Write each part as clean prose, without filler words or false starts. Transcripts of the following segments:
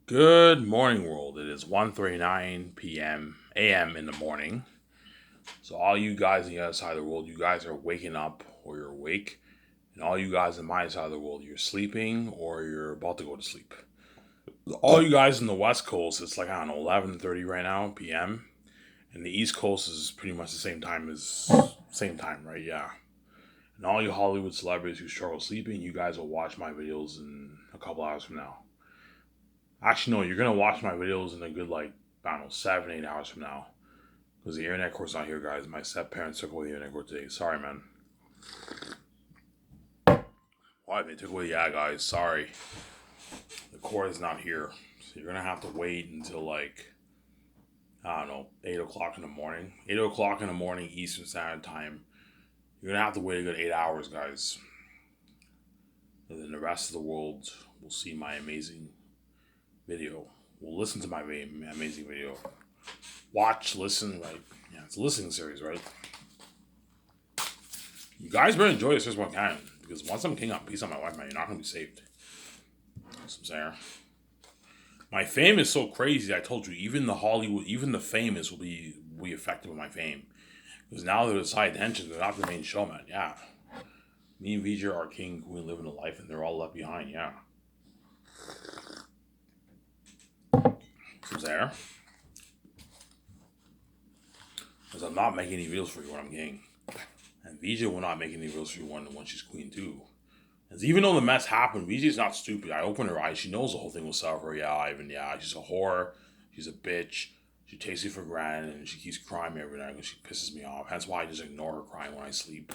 Good morning, world. It is 1:39 p.m. a.m. in the morning. So all you guys on the other side of the world, you guys are waking up or you're awake. And all you guys on my side of the world, you're sleeping or you're about to go to sleep. All you guys in the West Coast, it's like, I don't know, 11:30 right now, p.m. And the East Coast is pretty much the same time, right? Yeah. And all you Hollywood celebrities who struggle sleeping, you guys will watch my videos in a couple hours from now. Actually, no, you're gonna watch my videos in a good, like, I don't know, 7, 8 hours from now. Because the internet course not here, guys. My step parents took away the internet cord today. Sorry, man. Why they took away? Yeah, guys. Sorry, the cord is not here. So you're gonna have to wait until, like, I don't know, 8 o'clock in the morning. 8 o'clock in the morning Eastern Standard Time. You're gonna have to wait a good 8 hours, guys. And then the rest of the world will see my amazing video. Will listen to my amazing video. Watch, listen, right? Yeah, it's a listening series, right? You guys better enjoy this as one can. Because once I'm king on peace on my wife, man, you're not gonna be saved. That's what I'm saying. My fame is so crazy. I told you, even the Hollywood, even the famous will be affected by my fame. Because now they're the side attention. They're not the main showman. Yeah, me and Vijay are king, queen, living a life, and they're all left behind. Yeah, so there. Because I'm not making any videos for you when I'm king, and Vijay will not make any videos for you when she's queen too. And even though the mess happened, Vijay's not stupid. I opened her eyes. She knows the whole thing was set for. Yeah, Ivan. Yeah, she's a whore. She's a bitch. She takes you for granted, and she keeps crying every night because she pisses me off. That's why I just ignore her crying when I sleep.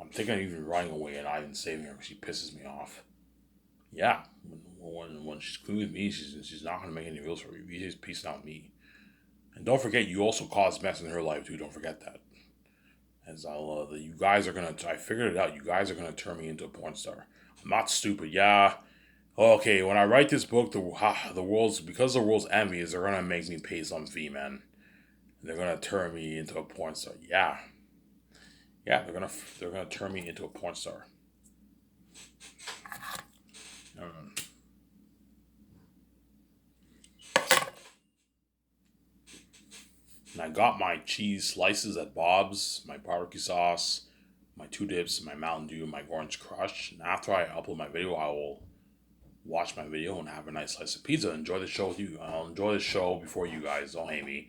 I'm thinking of even running away and not even saving her because she pisses me off. Yeah, when she's clean with me, she's not gonna make any rules for me. Vijay's peacing out me. And don't forget, you also caused mess in her life too. Don't forget that. As you guys are gonna, I figured it out. You guys are gonna turn me into a porn star. I'm not stupid. Yeah. Okay. When I write this book, the world's because the world's envious, they're gonna make me pay some fee, man. They're gonna turn me into a porn star. Yeah. Yeah. They're gonna turn me into a porn star. Um, and I got my cheese slices at Bob's, my barbecue sauce, my two dips, my Mountain Dew, my orange crush. And after I upload my video, I will watch my video and have a nice slice of pizza. Enjoy the show with you. I'll enjoy the show before you guys. Don't hate me.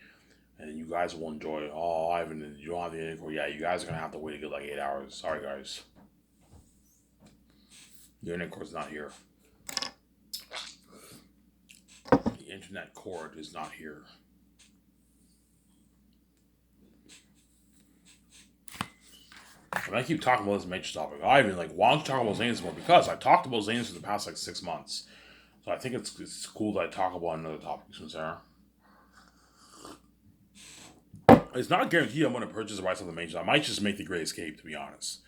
And you guys will enjoy it. Oh, Ivan, you don't have the internet. Yeah, you guys are going to have to wait a good like 8 hours. Sorry, guys. The internet cord's not here. The internet cord is not here. And I keep talking about this major topic. Ivan, like, why don't you talk about Zanis more? Because I talked about Zanis for the past like 6 months. So I think it's cool that I talk about another topic, Sarah. It's not guaranteed I'm going to purchase the rights of the major. I might just make the Great Escape, to be honest,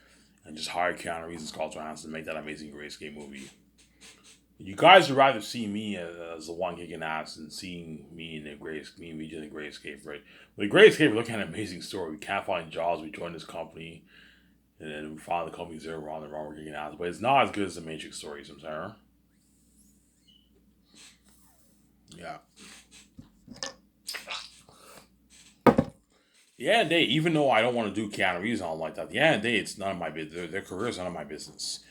and just hire Keanu Reeves and Scarlett Johansson to make that amazing Great Escape movie. You guys would rather see me as the one kicking ass than seeing me in the Great me and me in the Great Escape, right? With the Great Escape, we're looking at an amazing story. We can't find jobs. We joined this company, and then we found the company's there. We're on the wrong. We're kicking ass, but it's not as good as the Matrix stories. I'm sorry. Yeah. Yeah, they even though I don't want to do Keanu Reeves and all like that. Yeah, they it's none of my business. Their career is none of my business.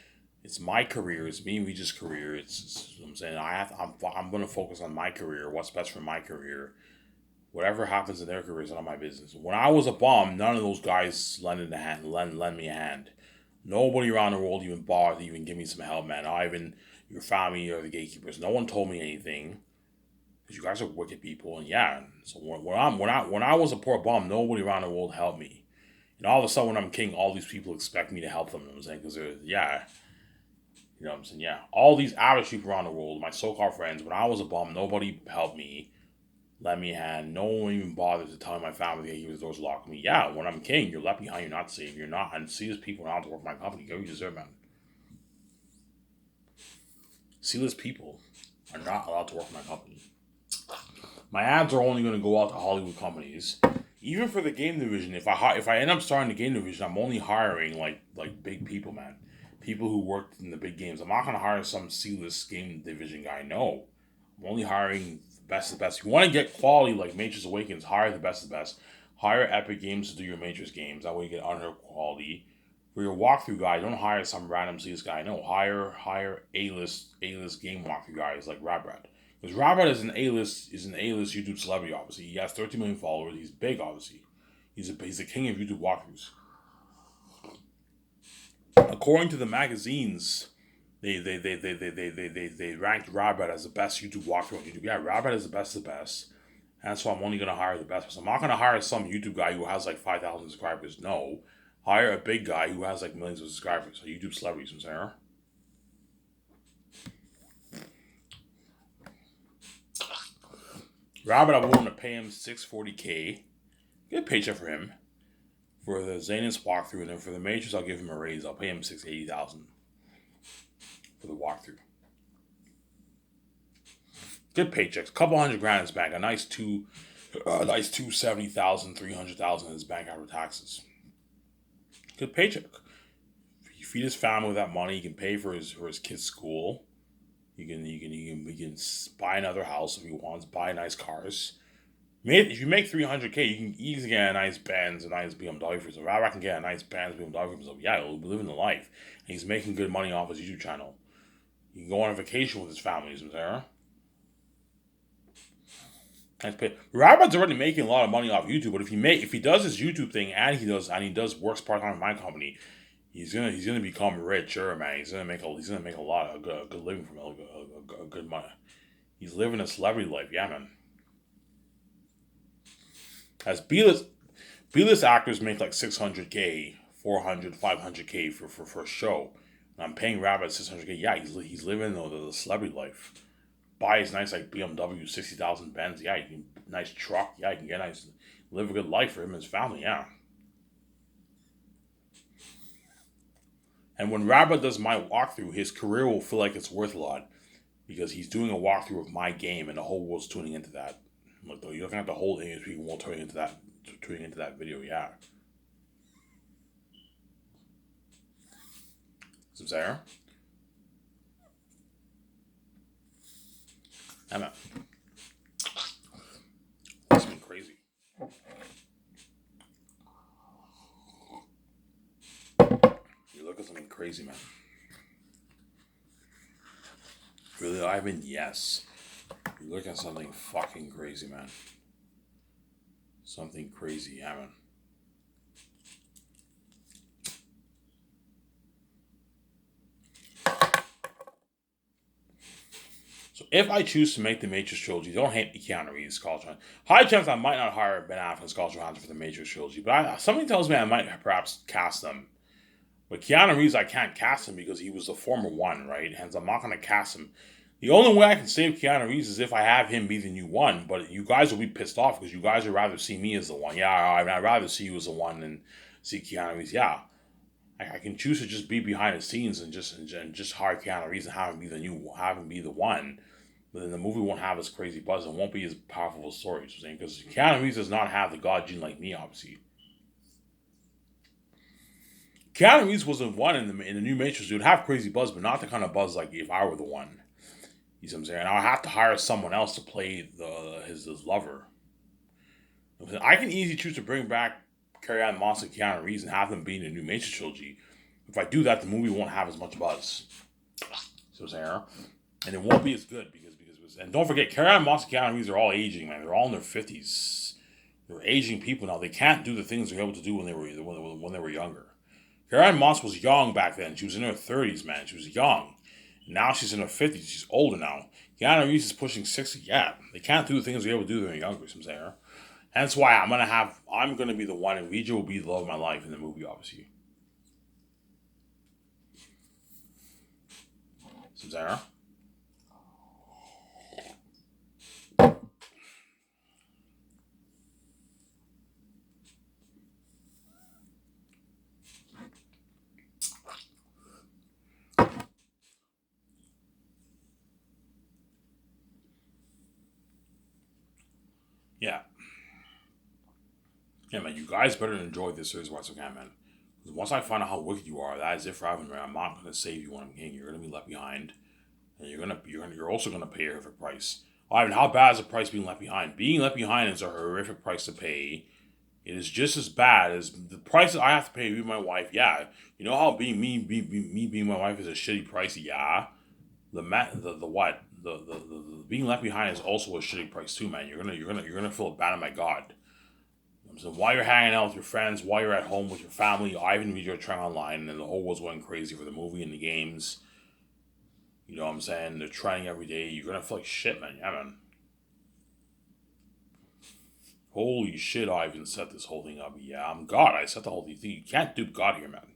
It's my career. It's me and Regis' career. It's what I'm saying. I'm going to focus on my career. What's best for my career. Whatever happens in their career is none of my business. When I was a bum, none of those guys lend me a hand. Nobody around the world even bothered to even give me some help, man. Not even your family or the gatekeepers. No one told me anything because you guys are wicked people. And yeah, so when I was a poor bum, nobody around the world helped me. And all of a sudden, when I'm king, all these people expect me to help them. You know what I'm saying? Because yeah, you know what I'm saying? Yeah. All these average people around the world, my so-called friends, when I was a bum, nobody helped me, lend me a hand. No one even bothered to tell my family that he was doors locked me. Yeah, when I'm king, you're left behind. You're not safe. You're not. And see these people are not to work for my company. Go, you deserve, man. See these people are not allowed to work for my company. My ads are only going to go out to Hollywood companies. Even for the game division, if I end up starting the game division, I'm only hiring like big people, man. People who worked in the big games. I'm not gonna hire some C-list game division guy. No, I'm only hiring the best of the best. If you want to get quality like Matrix Awakens, hire the best of the best. Hire Epic Games to do your Matrix games. That way you get under quality. For your walkthrough guy, don't hire some random CS guy. No, hire A list game walkthrough guys like Rabrat. Because Rabrat is an A list YouTube celebrity. Obviously, he has 30 million followers. He's big. Obviously, he's the king of YouTube walkthroughs. According to the magazines, they ranked Rabrat as the best YouTube walkthrough on YouTube. Yeah, Rabrat is the best of the best. And that's why I'm only gonna hire the best. So I'm not gonna hire some YouTube guy who has like 5,000 subscribers. No, hire a big guy who has like millions of subscribers. So YouTube celebrities, I'm saying. Rabbat, I'm willing to pay him $640K. Get a paycheck for him for the Xenos walkthrough, and then for the Matrix, I'll give him a raise. I'll pay him $680,000 for the walkthrough. Good paychecks, a couple $100,000 in his bank, a nice 270,000, 300,000 in his bank after taxes. Good paycheck. He feed his family with that money. He can pay for his kids' school. He can buy another house if he wants. Buy nice cars. If you make $300K, you can easily get a nice Benz, a nice BMW for himself. I can get a nice Benz, BMW for himself. Yeah, he'll be living the life. And he's making good money off his YouTube channel. He can go on a vacation with his family, Sarah. Nice pay. Rabbat's already making a lot of money off YouTube, but if he does his YouTube thing and he does works part time in my company, he's gonna become richer, man. He's gonna make a lot of good living from a good money. He's living a celebrity life, yeah, man. As B-list actors make like 600K, 400, 500K for a show. And I'm paying Rabbat 600K. Yeah, he's living the celebrity life. Buy his nice like BMW 60,000 Benz. Yeah, you can nice truck. Yeah, you can live a good life for him and his family. Yeah. And when Rabbat does my walkthrough, his career will feel like it's worth a lot because he's doing a walkthrough of my game, and the whole world's tuning into that. Look, though, you're looking at the whole industry will tuning into that video. Yeah. Some Sarah. Emma. It's been crazy. You look at something crazy, man. Really, Ivan? Yes. You look at something fucking crazy, man. Something crazy, Ivan. So if I choose to make the Matrix trilogy, don't hate me, Keanu Reeves, Scarlett Johansson. High chance I might not hire Ben Affleck and Scarlett Johansson for the Matrix trilogy, but something tells me I might perhaps cast them. But Keanu Reeves, I can't cast him because he was the former one, right? Hence, I'm not going to cast him. The only way I can save Keanu Reeves is if I have him be the new one, but you guys will be pissed off because you guys would rather see me as the one. Yeah, I'd rather see you as the one than see Keanu Reeves. Yeah, I can choose to just be behind the scenes and just hire Keanu Reeves and have him be the one. But then the movie won't have as crazy buzz and won't be as powerful a story. Because Keanu Reeves does not have the God gene like me, obviously. Keanu Reeves was the one in the new Matrix. Dude, have crazy buzz, but not the kind of buzz like if I were the one. You see what I'm saying? I would have to hire someone else to play his lover. I can easily choose to bring back Carrie-Anne Moss and Keanu Reeves and have them be in the new Matrix trilogy. If I do that, the movie won't have as much buzz. See what I'm saying? And it won't be as good because and don't forget, Carrie-Anne Moss and Keanu Reeves are all aging, man. They're all in their 50s. They're aging people now. They can't do the things they were able to do when they were younger. Carrie-Anne Moss was young back then. She was in her 30s, man. She was young. Now she's in her 50s. She's older now. Keanu Reeves is pushing 60. Yeah, they can't do the things they were able to do when they were younger. I'm saying. That's why I'm gonna be the one, and Vijay will be the love of my life in the movie, obviously. Sarah. Yeah. Yeah, man, you guys better enjoy this series while it's okay, man. Because once I find out how wicked you are, that is it for Ivan, man. I'm not going to save you when I'm king. You're going to be left behind. and you're also gonna pay a horrific price. Ivan, how bad is the price being left behind? Being left behind is a horrific price to pay. It is just as bad as the price that I have to pay to be my wife. Yeah, you know how me being my wife is a shitty price. Yeah, the what the being left behind is also a shitty price too, man. You're gonna feel bad. My God. So while you're hanging out with your friends, while you're at home with your family, Ivan video trying online, and the whole world's going crazy for the movie and the games. You know what I'm saying? They're trying every day. You're gonna feel like shit, man. Yeah, man. Holy shit, I even set this whole thing up. Yeah, I'm God. I set the whole thing. You can't dupe God here, man.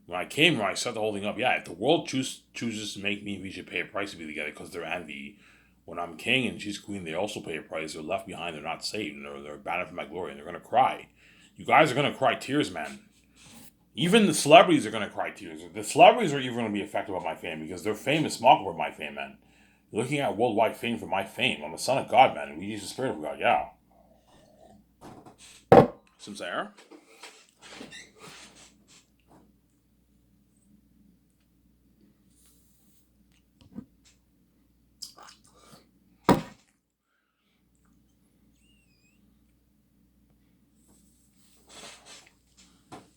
When I came here, I set the whole thing up. Yeah, if the world chooses to make me and VJ pay a price to be together because they're envy, when I'm king and she's queen, they also pay a price. They're left behind. They're not saved. And they're abandoned for my glory. And they're going to cry. You guys are going to cry tears, man. Even the celebrities are going to cry tears. The celebrities are even going to be affected by my fame because their fame is small compared to my fame, man. You're looking at worldwide fame for my fame. I'm a son of God, man. And we use the spirit of God, yeah. Some Sarah.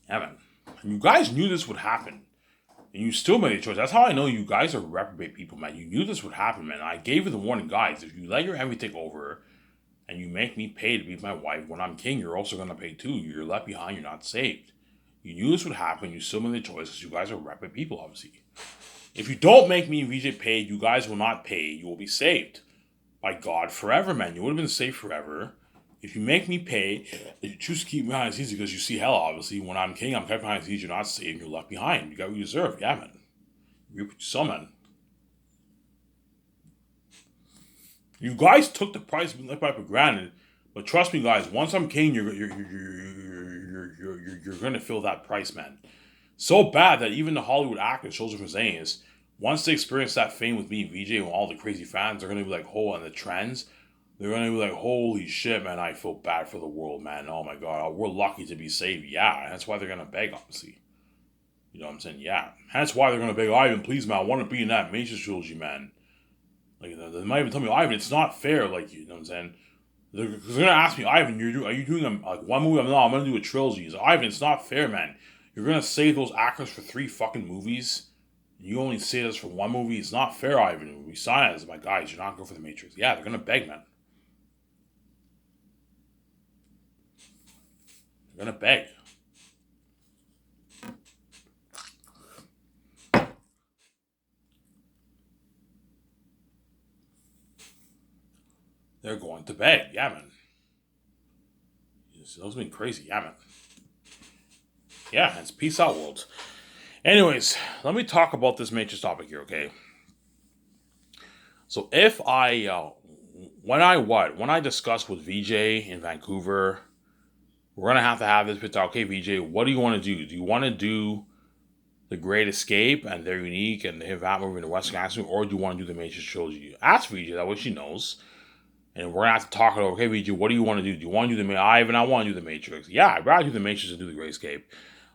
Yeah, man. And you guys knew this would happen. And you still made a choice. That's how I know you guys are reprobate people, man. You knew this would happen, man. I gave you the warning, guys. If you let your envy take over and you make me pay to be my wife, when I'm king, you're also going to pay too. You're left behind. You're not saved. You knew this would happen. You still made the choice because you guys are reprobate people, obviously. If you don't make me and VJ pay, you guys will not pay. You will be saved by God forever, man. You would have been saved forever. If you make me pay, and you choose to keep me behind the scenes because you see hell, obviously. When I'm king, I'm kept behind the scenes. You're not saved. You're left behind. You got what you deserve. Yeah, man. You reap what you sow, man. You guys took the price being left by for granted, but trust me, guys. Once I'm king, you're gonna feel that price, man. So bad that even the Hollywood actors, Joseph Zayas, once they experience that fame with me, VJ, and all the crazy fans, they're gonna be like, "Oh," and the trends. They're gonna be like, "Holy shit, man! I feel bad for the world, man. Oh my God, we're lucky to be saved." Yeah, that's why they're gonna beg, obviously. You know what I'm saying? Yeah, that's why they're gonna beg Ivan, please, man. I want to be in that Matrix trilogy, man. Like they might even tell me, Ivan, it's not fair. Like you know what I'm saying? They're gonna ask me, Ivan, are you doing like one movie? I'm gonna do a trilogy. He's like, Ivan, it's not fair, man. You're gonna save those actors for 3 fucking movies. You only save us for 1 movie. It's not fair, Ivan. We sign as my guys. You're not going for the Matrix. Yeah, they're gonna beg, man. They're gonna beg. They're going to beg. Yeah, man. Those been crazy. Yeah, man. Yeah, it's peace out, world. Anyways, let me talk about this Matrix topic here, okay? So if when I discuss with VJ in Vancouver, we're gonna have to have this talk. Okay, VJ, what do you want to do? Do you want to do the Great Escape and they're unique and they have that movie in the Western accent, or do you want to do the Matrix trilogy? Ask VJ, that way she knows. And we're gonna have to talk it over. Okay, VJ, what do you want to do? Do you want to do the Ivan? I want to do the Matrix. Yeah, I'd rather do the Matrix than do the Great Escape.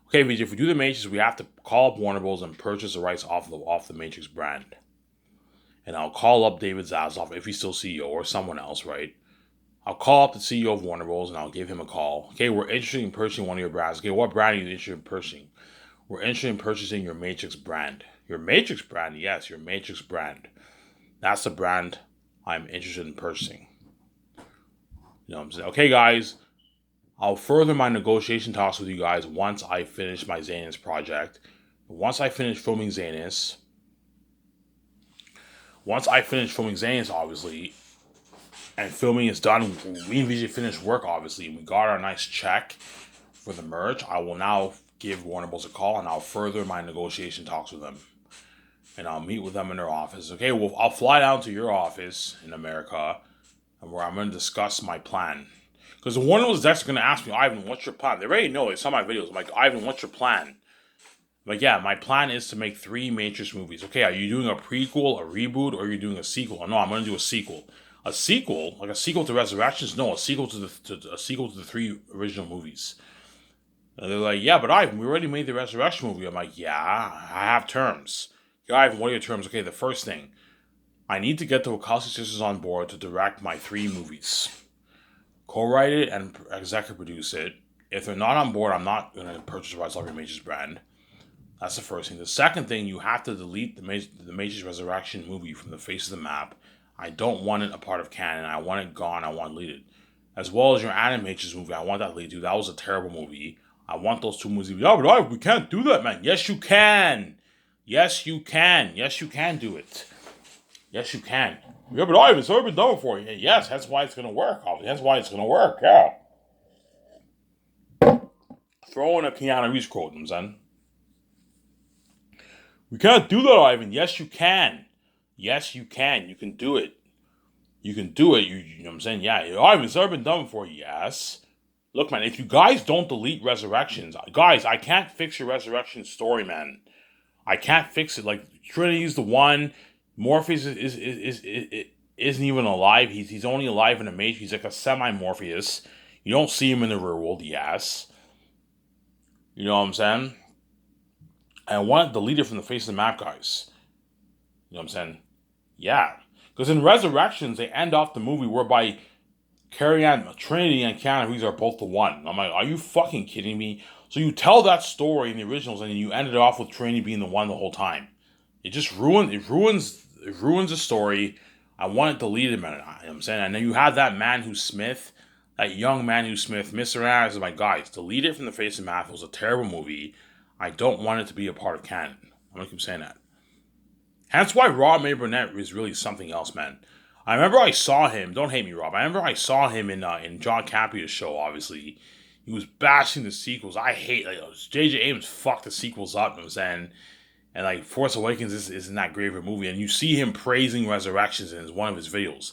Okay, VJ, if we do the Matrix, we have to call up Warner Bros. And purchase the rights off the Matrix brand. And I'll call up David Zaslav if he's still CEO or someone else, right? I'll call up the CEO of Warner Bros. And I'll give him a call. Okay, we're interested in purchasing one of your brands. Okay, what brand are you interested in purchasing? We're interested in purchasing your Matrix brand. Your Matrix brand? Yes, your Matrix brand. That's the brand I'm interested in purchasing. You know what I'm saying? Okay, guys, I'll further my negotiation talks with you guys once I finish my Zanus project. Once I finish filming Zanus, obviously, and filming is done, we and VJ finished work, obviously, we got our nice check for the merch, I will now give Warner Bros. A call and I'll further my negotiation talks with them. And I'll meet with them in their office. Okay, well, I'll fly down to your office in America, and where I'm going to discuss my plan. Because one of those decks are going to ask me, Ivan, what's your plan? They already know. They saw my videos. I'm like, Ivan, what's your plan? I'm like, yeah, my plan is to make 3 Matrix movies. Okay, are you doing a prequel, a reboot, or are you doing a sequel? No, I'm going to do a sequel. A sequel, like a sequel to Resurrections? No, a sequel to the 3 original movies. And they're like, yeah, but Ivan, we already made the Resurrection movie. I'm like, yeah, I have terms. Yeah, Ivan, what are your terms? Okay, the first thing, I need to get the Wachowski sisters on board to direct my 3 movies, co-write it and executive produce it. If they're not on board, I'm not going to purchase the rights of your Matrix brand. That's the first thing. The second thing, you have to delete the Matrix Resurrection movie from the face of the map. I don't want it a part of canon. I want it gone. I want it deleted. As well as your Animatrix movie, I want that deleted too. That was a terrible movie. I want those 2 movies to be, yeah, but we can't do that, man. Yes, you can. Yes, you can. Yes, you can do it. Yes, you can. Yeah, but Ivan, it's already been done for you. Yes, that's why it's going to work. That's why it's going to work, yeah. Throw in a Keanu Reeves quote, you know what I'm saying? We can't do that, Ivan. Yes, you can. Yes, you can. You can do it. You can do it. You know what I'm saying? Yeah, Ivan, it's already been done before. Yes. Look, man, if you guys don't delete Resurrections, guys, I can't fix your Resurrection story, man. I can't fix it. Like, Trinity's the one. Morpheus isn't even alive. He's only alive in a Matrix. He's like a semi-Morpheus. You don't see him in the real world, yes. You know what I'm saying? And I want it deleted from the face of the map, guys. You know what I'm saying? Yeah. Because in Resurrections, they end off the movie whereby Trinity and Keanu Reeves are both the one. I'm like, are you fucking kidding me? So you tell that story in the originals and you end it off with Trinity being the one the whole time. It just ruins the story. I want it deleted, man. You know what I'm saying? And then you have that man who's Smith, that young man who's Smith, Mr. Adams. I'm like, guys, delete it from the face of the map. It was a terrible movie. I don't want it to be a part of canon. I'm gonna keep saying that. That's why Rob May Burnett is really something else, man. I remember I saw him. Don't hate me, Rob. I remember I saw him in John Capia's show. Obviously, he was bashing the sequels. I hate J.J. Abrams fucked the sequels up. You know what I'm saying, and like Force Awakens isn't that great of a movie. And you see him praising Resurrections in one of his videos.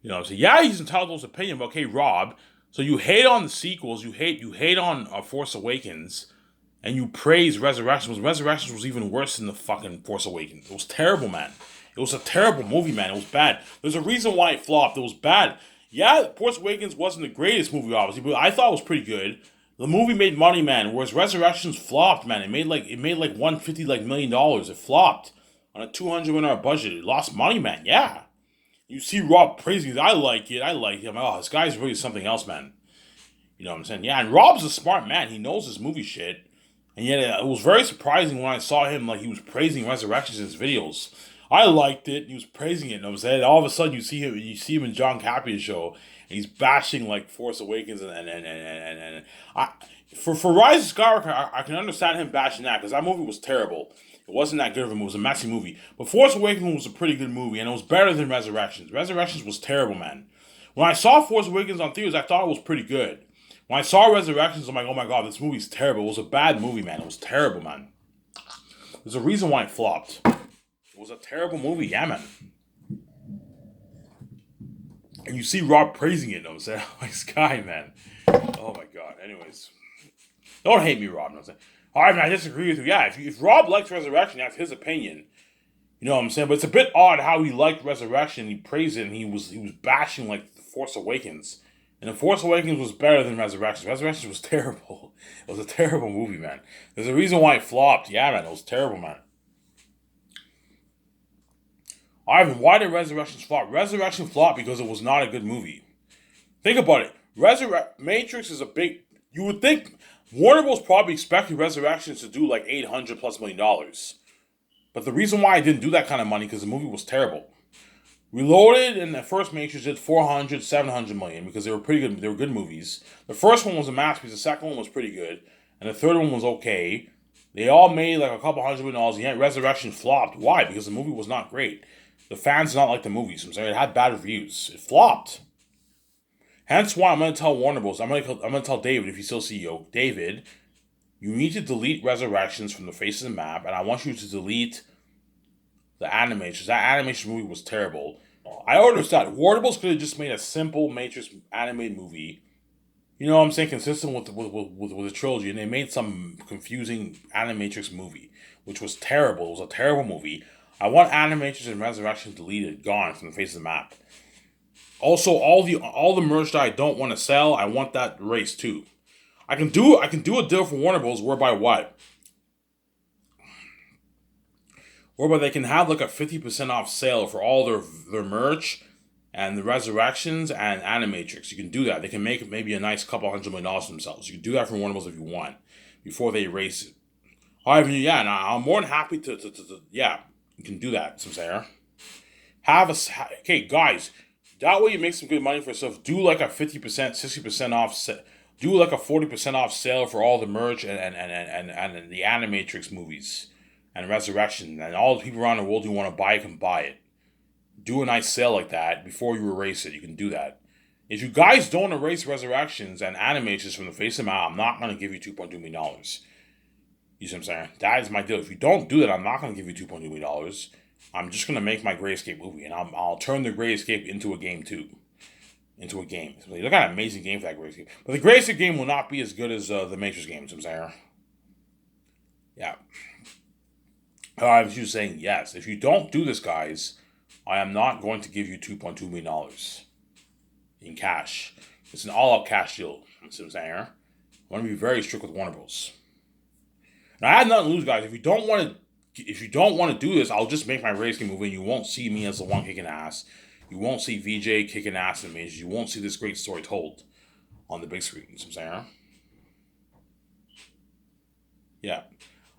You know, so yeah, he's entitled to his opinion. But okay, Rob. So you hate on the sequels. You hate on Force Awakens. And you praise Resurrections. Resurrections was even worse than the fucking Force Awakens. It was terrible, man. It was a terrible movie, man. It was bad. There's a reason why it flopped. It was bad. Yeah, Force Awakens wasn't the greatest movie, obviously, but I thought it was pretty good. The movie made money, man. Whereas Resurrections flopped, man. It made like $150 million. It flopped on a $200 million budget. It lost money, man. Yeah. You see Rob praising it. I like it. I'm like, oh, this guy's really something else, man. You know what I'm saying? Yeah, and Rob's a smart man. He knows his movie shit. And yet it was very surprising when I saw him, like, he was praising Resurrections in his videos. I liked it. He was praising it. And I was saying, all of a sudden you see him in John Capia's show, and he's bashing, like, Force Awakens for Rise of Skywalker, I can understand him bashing that, because that movie was terrible. It wasn't that good of a movie. It was a messy movie. But Force Awakens was a pretty good movie, and it was better than Resurrections. Resurrections was terrible, man. When I saw Force Awakens on theaters, I thought it was pretty good. When I saw Resurrections, I'm like, oh my god, this movie's terrible. It was a bad movie, man. It was terrible, man. There's a reason why it flopped. It was a terrible movie, yeah, man. And you see Rob praising it, you know what I'm saying? Like, this guy, man. Oh my god. Anyways. Don't hate me, Rob, you know what I'm saying? Alright, man, I disagree with you. Yeah, if Rob likes Resurrection, that's his opinion. You know what I'm saying? But it's a bit odd how he liked Resurrection, he praised it, and he was bashing, like, The Force Awakens. And The Force Awakens was better than Resurrections. Resurrections was terrible. It was a terrible movie, man. There's a reason why it flopped. Yeah, man, it was terrible, man. Ivan, why did Resurrections flop? Resurrection flopped because it was not a good movie. Think about it. Matrix is a big... You would think Warner Bros. Probably expected Resurrections to do like $800+ million. But the reason why I didn't do that kind of money because the movie was terrible. Reloaded and the first Matrix did 400, 700 million because they were pretty good. They were good movies. The first one was a masterpiece. The second one was pretty good, and the third one was okay. They all made like a couple $100 million. Yet Resurrection flopped. Why? Because the movie was not great. The fans did not like the movies. I'm saying it had bad reviews. It flopped. Hence why I'm going to tell Warner Bros. I'm going to tell David, if he's still CEO, David, you need to delete Resurrections from the face of the map, and I want you to delete the animation. That animation movie was terrible. I understand. Warner Bros. Could have just made a simple Matrix animated movie. You know what I'm saying? Consistent with the trilogy. And they made some confusing Animatrix movie, which was terrible. It was a terrible movie. I want Animatrix and Resurrection deleted, gone from the face of the map. Also, all the merch that I don't want to sell, I want that erased too. I can do a deal for Warner Bros. Whereby what? Or but they can have like a 50% off sale for all their merch and the Resurrections and Animatrix. You can do that. They can make maybe a nice couple $100 million for themselves. You can do that for Warner Bros. If you want before they erase it. However, yeah, and I'm more than happy to yeah, you can do that, some Sarah. Okay, guys, that way you make some good money for yourself. Do like a 50%, 60% off do like a 40% off sale for all the merch and the Animatrix movies and Resurrection, and all the people around the world who want to buy it can buy it. Do a nice sale like that before you erase it. You can do that. If you guys don't erase Resurrections and Animatrix from the face of the map, I'm not going to give you $2.2 million. You see what I'm saying? That is my deal. If you don't do that, I'm not going to give you $2.2 million. I'm just going to make my Gray Escape movie, and I'll turn the Gray Escape into a game too. Into a game. So look at an amazing game for that Gray Escape. But the Gray Escape game will not be as good as the Matrix game, you see what I'm saying? Yeah. I was just saying, yes. If you don't do this, guys, I am not going to give you $2.2 million in cash. It's an all-out cash deal. You see what I'm saying? I want to be very strict with Warner Bros. Now, I have nothing to lose, guys. If you don't want to do this, I'll just make my racing movie, and you won't see me as the one kicking ass. You won't see VJ kicking ass in me. You won't see this great story told on the big screen. You see what I'm saying? Yeah.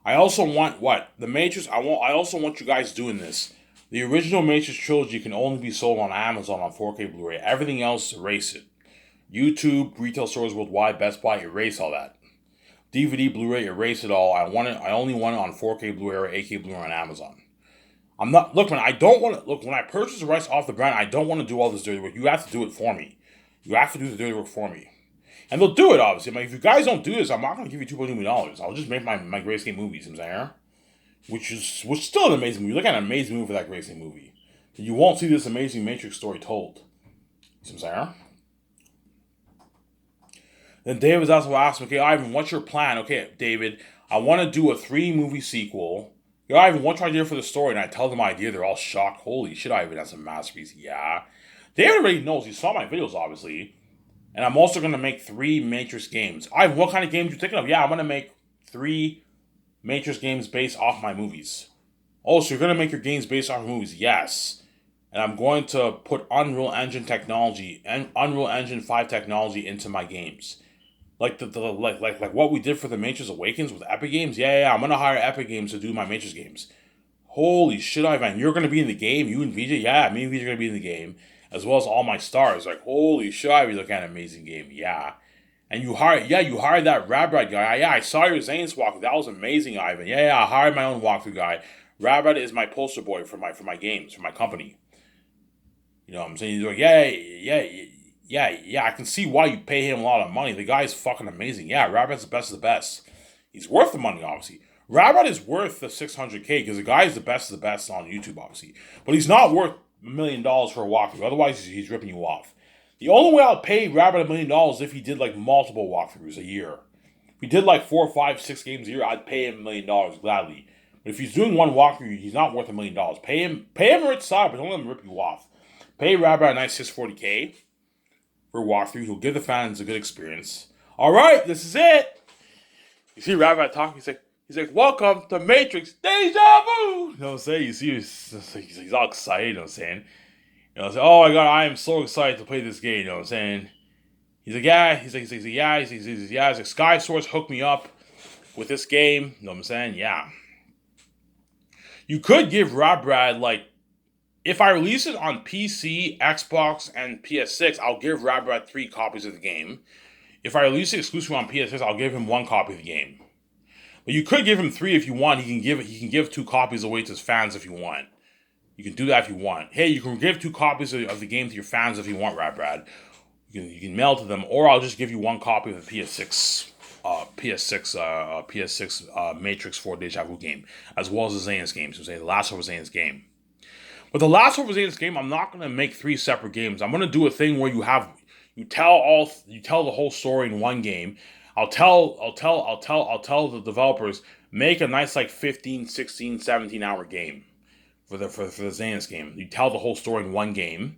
I also want what? The Matrix. I also want you guys doing this. The original Matrix trilogy can only be sold on Amazon on 4K Blu-ray. Everything else, erase it. YouTube, retail stores worldwide, Best Buy, erase all that. DVD, Blu-ray, erase it all. I only want it on 4K Blu-ray or 8K Blu-ray on Amazon. I'm not. Look, man. I don't want to. Look, when I purchase the rights off the brand, I don't want to do all this dirty work. You have to do it for me. You have to do the dirty work for me. And they'll do it, obviously. I mean, if you guys don't do this, I'm not going to give you $2.2 million. I'll just make my Gray Escape movies, you know what I'm saying? Which is still an amazing movie. Look at an amazing movie for that Gray Escape movie. You won't see this amazing Matrix story told. You know what I'm saying? Then David was also asking, okay, Ivan, what's your plan? Okay, David, I want to do a 3-movie sequel. Yo, Ivan, what's your idea for the story? And I tell them my idea. They're all shocked. Holy shit, Ivan, that's a masterpiece. Yeah. David already knows. He saw my videos, obviously. And I'm also going to make 3 Matrix games. Ivan, what kind of games you thinking of? Yeah, I'm going to make 3 Matrix games based off my movies. Oh, so you're going to make your games based off movies? Yes. And I'm going to put Unreal Engine technology and Unreal Engine 5 technology into my games. Like like what we did for the Matrix Awakens with Epic Games. Yeah. I'm gonna hire Epic Games to do my Matrix games. Holy shit, Ivan! You're gonna be in the game. You and VJ. Yeah, me and VJ are gonna be in the game, as well as all my stars. Like holy shit, Ivan! Look at an amazing game. Yeah, and you hired that Rabrad guy. Yeah, I saw your Zane's walkthrough. That was amazing, Ivan. Yeah. I hired my own walkthrough guy. Rabrad is my poster boy for my games for my company. You know what I'm saying? He's like, yeah, I can see why you pay him a lot of money. The guy's fucking amazing. Yeah, Rabbit's the best of the best. He's worth the money, obviously. Rabbit is worth the $600K because the guy is the best of the best on YouTube, obviously. But he's not worth $1 million for a walkthrough. Otherwise, he's ripping you off. The only way I'll pay Rabbit $1 million is if he did like multiple walkthroughs a year. If he did like 4, 5, 6 games a year, I'd pay him $1 million gladly. But if he's doing one walkthrough, he's not worth $1 million. Pay him a rich side, but don't let him rip you off. Pay Rabbit a nice $640K. For a walkthrough, he'll give the fans a good experience. All right, this is it. You see Rabbi talking. He's like, welcome to Matrix Deja Vu. You know what I'm saying? You see, he's all excited. You know what I'm saying? You know, oh my god, I am so excited to play this game. You know what I'm saying? He's like, yeah. He's like, yeah. He's like, Sky Source hooked me up with this game. You know what I'm saying? Yeah. You could give Rabrad like. If I release it on PC, Xbox, and PS6, I'll give Rabrad 3 copies of the game. If I release it exclusively on PS6, I'll give him 1 copy of the game. But you could give him 3 if you want. He can give 2 copies away to his fans if you want. You can do that if you want. Hey, you can give 2 copies of the game to your fans if you want, Rabrad. You can mail to them, or I'll just give you 1 copy of the PS6 Matrix 4 Deja Vu game, as well as the Zane's game. So say the last of Zane's game. But the last of Zane's game, I'm not going to make 3 separate games. I'm going to do a thing where you tell the whole story in one game. I'll tell the developers, make a nice like 15, 16, 17 hour game for the Zane's game. You tell the whole story in one game.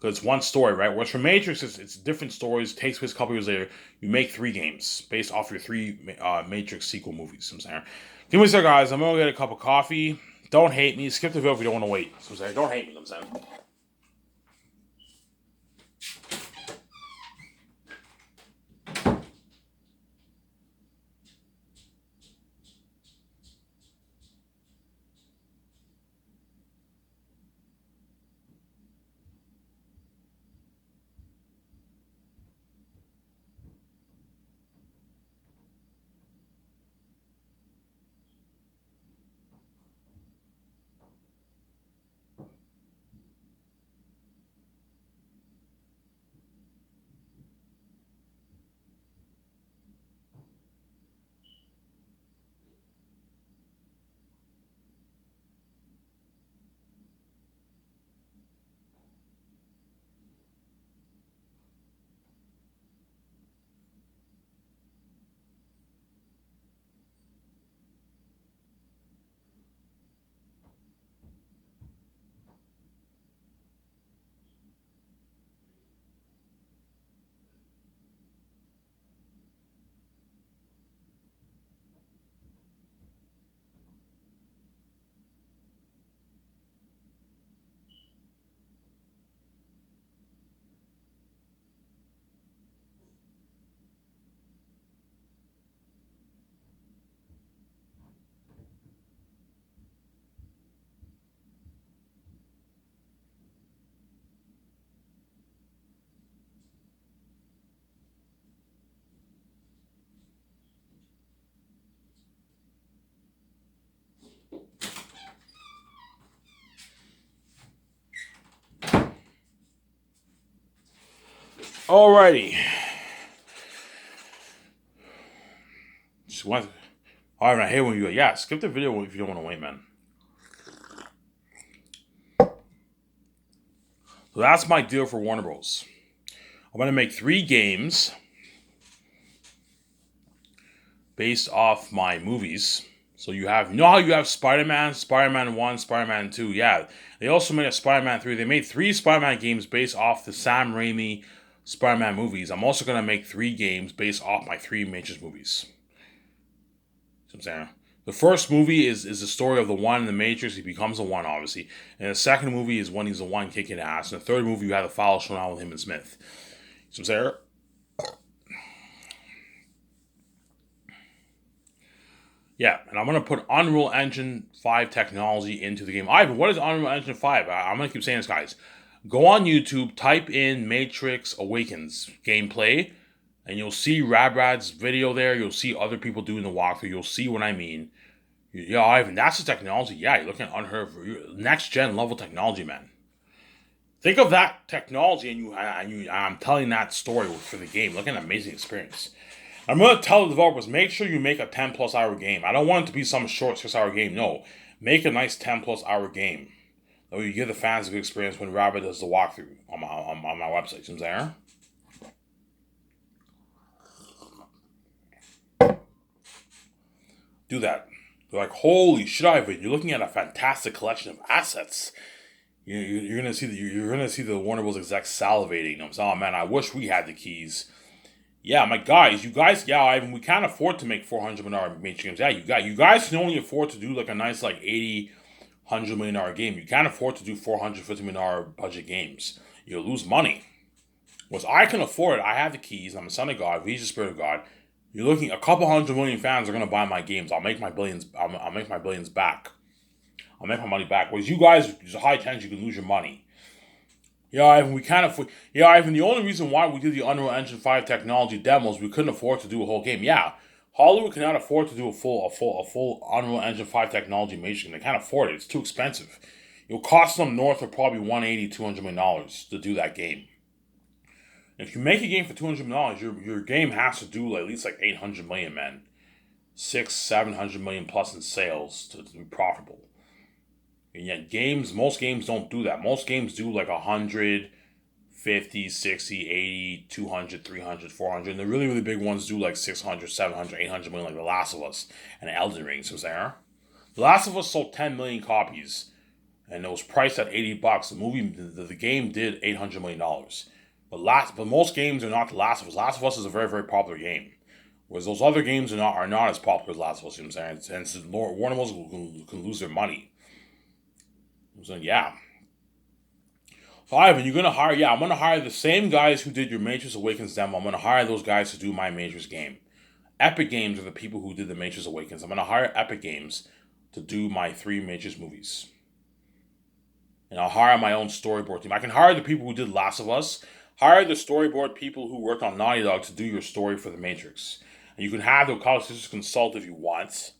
Because it's one story, right? Whereas for Matrix, it's different stories. It takes place a couple years later. You make 3 games based off your 3 Matrix sequel movies. I'm saying. Give me a second, guys. I'm going to get a cup of coffee. Don't hate me. Skip the video if you don't want to wait. So I'm saying, don't hate me. I'm saying. Alrighty. Just want. All right, I hate when you. Yeah, skip the video if you don't want to wait, man. So that's my deal for Warner Bros. I'm gonna make 3 games based off my movies. So you know how you have Spider-Man, Spider-Man 1, Spider-Man 2. Yeah, they also made a Spider-Man 3. They made 3 Spider-Man games based off the Sam Raimi Spider-Man movies. I'm also gonna make 3 games based off my 3 Matrix movies. You know what I'm saying? The first movie is the story of the One in the Matrix. He becomes the One, obviously. And the second movie is when he's the One kicking ass. And the third movie, you have the follow showing out with him and Smith. You know what I'm saying? Yeah, and I'm going to put Unreal Engine 5 technology into the game. Ivan, what is Unreal Engine 5? I'm going to keep saying this, guys. Go on YouTube, type in Matrix Awakens gameplay, and you'll see Rabrad's video there. You'll see other people doing the walkthrough. You'll see what I mean. Yeah, Ivan, that's the technology. Yeah, you're looking at unheard of next-gen level technology, man. Think of that technology, and I'm telling that story for the game. Look at an amazing experience. I'm going to tell the developers, make sure you make a 10 plus hour game. I don't want it to be some short 6 hour game. No, make a nice 10 plus hour game. That way you give the fans a good experience when Rabbit does the walkthrough on my website. You know what I'm saying? Do that. They're like, holy shit, Ivan, you're looking at a fantastic collection of assets. You're gonna see the Warner Bros. Execs salivating. I'm saying, oh man, I wish we had the keys. Yeah, my guys, yeah, Ivan, we can't afford to make $400 million Matrix games. Yeah, you guys can only afford to do like a nice like $100 million game. You can't afford to do $450 million budget games. You'll lose money. Whereas I can afford it. I have the keys. I'm a son of God. He's the spirit of God. You're looking. A couple 100 million fans are gonna buy my games. I'll make my billions. I'll make my billions back. I'll make my money back. Whereas you guys, there's a high chance you can lose your money. Yeah, Ivan, we can't afford. Yeah, Ivan, the only reason why we did the Unreal Engine 5 technology demos, we couldn't afford to do a whole game. Yeah, Hollywood cannot afford to do a full Unreal Engine 5 technology Matrix. They can't afford it. It's too expensive. It'll cost them north of probably $180-200 million to do that game. If you make a game for $200 million, your game has to do at least like 800 million, man. 600-700 million plus in sales to be profitable. And yet most games don't do that. Most games do like 100, 50, 60, 80, 200, 300, 400. And the really, really big ones do like 600, 700, 800 million, like The Last of Us and Elden Ring. So there. The Last of Us sold 10 million copies. And it was priced at $80. The game did $800 million. But most games are not The Last of Us. Last of Us is a very, very popular game. Whereas those other games are not as popular as Last of Us, you know what I'm saying? And so Warner Bros. Can lose their money. So yeah. So Ivan, you're gonna hire? Yeah, I'm gonna hire the same guys who did your Matrix Awakens demo. I'm gonna hire those guys to do my Matrix game. Epic Games are the people who did the Matrix Awakens. I'm gonna hire Epic Games to do my 3 Matrix movies. And I'll hire my own storyboard team. I can hire the people who did Last of Us. Hire the storyboard people who worked on Naughty Dog to do your story for the Matrix. And you can have the College Sisters consult if you want.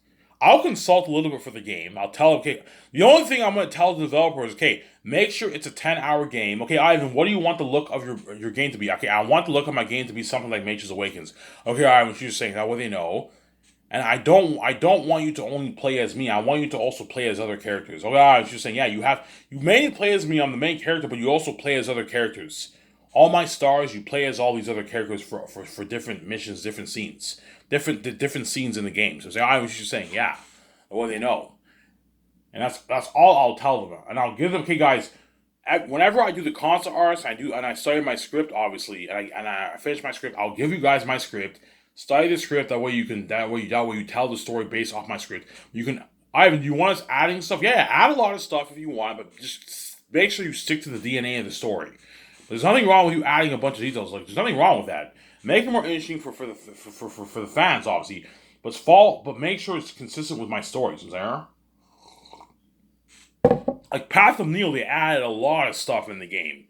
I'll consult a little bit for the game. I'll tell them, okay, the only thing I'm going to tell the developer is, okay, make sure it's a 10-hour game. Okay, Ivan, what do you want the look of your game to be? Okay, I want the look of my game to be something like Matrix Awakens. Okay, Ivan, she's saying that what they know. And I don't want you to only play as me. I want you to also play as other characters. Okay, she's saying, yeah, you mainly play as me. I'm the main character, but you also play as other characters. All my stars, you play as all these other characters for different missions, different scenes, different scenes in the game. So I was just saying, yeah, what they know, and that's all I'll tell them. And I'll give them, okay, guys. Whenever I do the concept arts, I study my script, obviously, and I finish my script. I'll give you guys my script. Study the script. That way you tell the story based off my script. You can, Ivan, do you want us adding stuff? Yeah, add a lot of stuff if you want, but just make sure you stick to the DNA of the story. There's nothing wrong with you adding a bunch of details. Like, there's nothing wrong with that. Make it more interesting for the fans, obviously. But make sure it's consistent with my stories. Is there? Like Path of Neo, they added a lot of stuff in the game,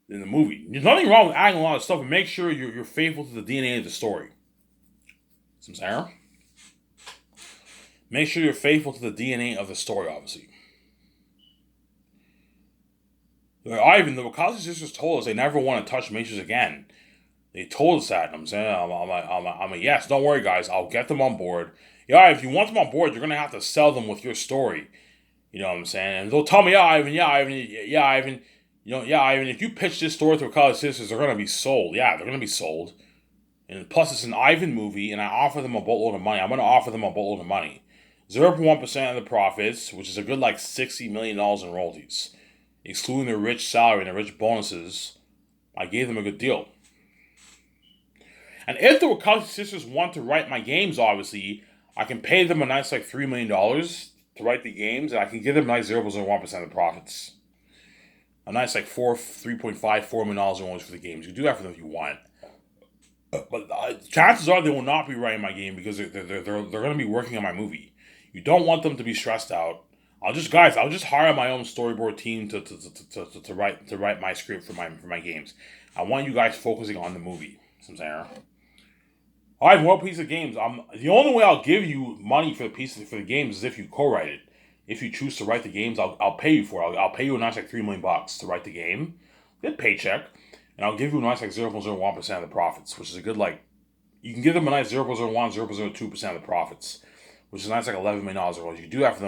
in the movie. There's nothing wrong with adding a lot of stuff, but make sure you're faithful to the DNA of the story. Some Sarah? Make sure you're faithful to the DNA of the story, obviously. Ivan, the Wachowski sisters told us they never want to touch Matrix again. They told us that. I'm saying, I'm like, yes, don't worry, guys. I'll get them on board. Yeah, if you want them on board, you're going to have to sell them with your story. You know what I'm saying? And they'll tell me, Ivan, Ivan, if you pitch this story to Wachowski sisters, they're going to be sold. Yeah, they're going to be sold. And plus, it's an Ivan movie, and I offer them a boatload of money. I'm going to offer them a boatload of money. 0.1% of the profits, which is a good like $60 million in royalties. Excluding their rich salary and their rich bonuses, I gave them a good deal. And if the Wachowski sisters want to write my games, obviously, I can pay them a nice like $3 million to write the games, and I can give them a nice 0.1% of the profits. A nice like $3.5, $4 million in for the games. You can do that for them if you want. But chances are they will not be writing my game because they're going to be working on my movie. You don't want them to be stressed out. I'll just hire my own storyboard team to write my script for my games. I want you guys focusing on the movie. All right, one piece of games. The only way I'll give you money for the games is if you co-write it. If you choose to write the games, I'll pay you for it. I'll pay you a nice like $3 million to write the game, get paycheck, and I'll give you a nice like 0.01% of the profits, which is a good like. You can give them a nice 0.01, 0.02% of the profits, which is a nice like $11 million. You do that for them.